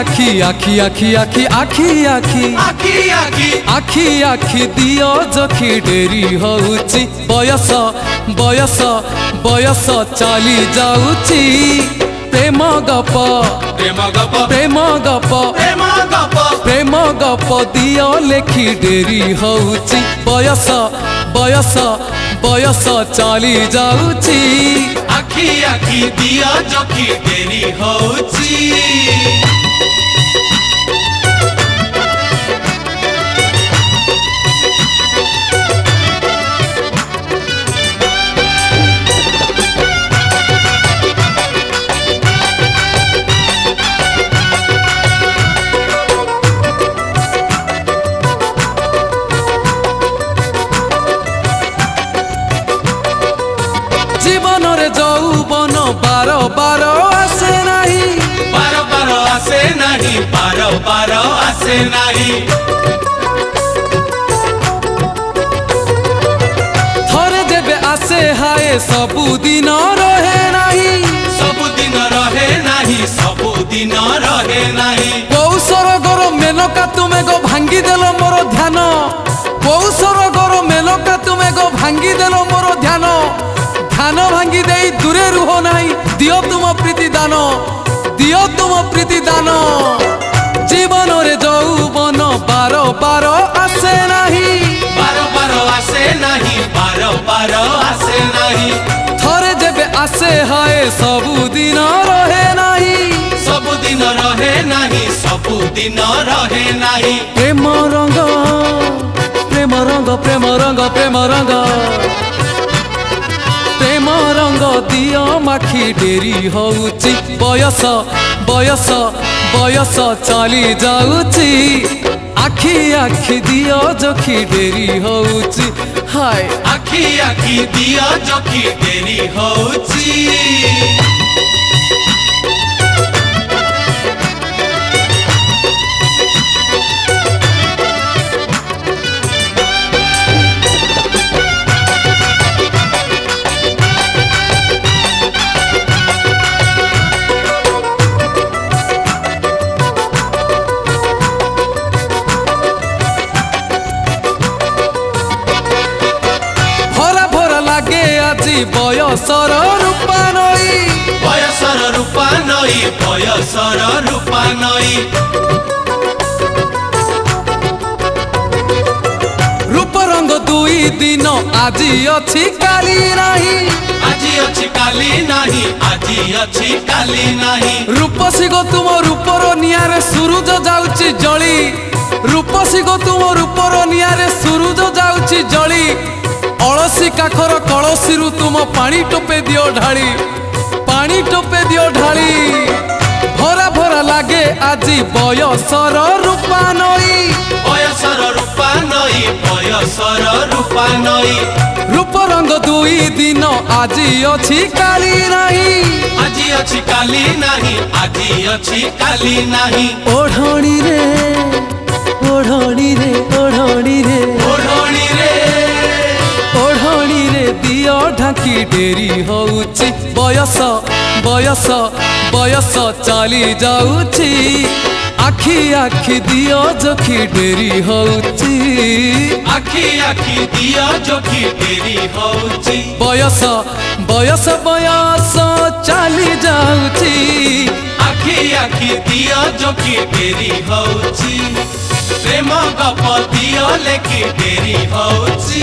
आखी आखी आखी आखी आखी आखी आखी आखी आखी दियो जखी डेरी होउची बयस बयस बयस चली जाउची प्रेम गप प्रेम गप प्रेम गप प्रेम गप प्रेम गप दियो लेखी डेरी होउची बयस बयस बयस चली जाउची आखी आखी दिया जखी डेरी होउची जीवन रे यौवन बार बार आसे नाही बार बार आसे नहीं बार बार आसे नहीं थरे देबे आसे हाय सबुदिन रहे नाही सबुदिन रहे नहीं सबुदिन रहे नहीं कौशर गोर मेनका तुमे गो भांगी देलो मोर ध्यान कौशर गोर मेनका तुमे गो भांगी देलो मोर ध्यान ध्यान भांगी देई दूरे रुहो नाही दियो तुम प्रीति दान दियो तुम प्रीति दान जीवन रे यौवन बार बार आसे नाही बार बार आसे नहीं बार बार आसे नहीं थरे जेबे आसे हाय सबुदिन रहे नाही सबुदिन रहे नहीं सबुदिन रहे नहीं प्रेम रंग प्रेम रंग प्रेम रंग प्रेम रंग प्रेम रंग दियो माखी डेरी होउची बयस बयस बयस चली जाउची आखी आखी दियो जखी डेरी होउची हाय आखी आखी दिया जखी डेरी होउची भरा भरा लागे आजी बयसर रूपा नई बयसर रूपा नई बयसर रूपा नई रूप रंग दुई दिन आजी अछि काली नाही आजी अछि काली नहीं आजी अछि काली नहीं रूपसी गो तुम रूपर निआरे सूरज जाउची जळी रूपसी गो तुम रूपर निआरे सूरज जाउची जळी अलसी काखर कलसीरु तुम पानी टोपे दियो ढाली पानी टोपे दियो ढाली भरा भरा लागे आजी बयसर रूपा नई बयसर रूपा नई बयसर रूपा नई रूप रंग दुई दिन आजी अछि काली नाही आजी अछि काली नहीं आजी अछि काली नहीं ओढ़णी रे ओढ़णी रे ओढ़णी रे ओढ़णी रे ओढ़णी रे दियो ढाकी डेरी होउची बयस बयस बयस चली जाउची आखी आखी दियो जखी डेरी होउची आखी आखी दिया जखी डेरी होउची बयस बयस बयस चली जाउची आखी आखी दिया जखी डेरी होउची प्रेम गप दिया लेखी डेरी होउची।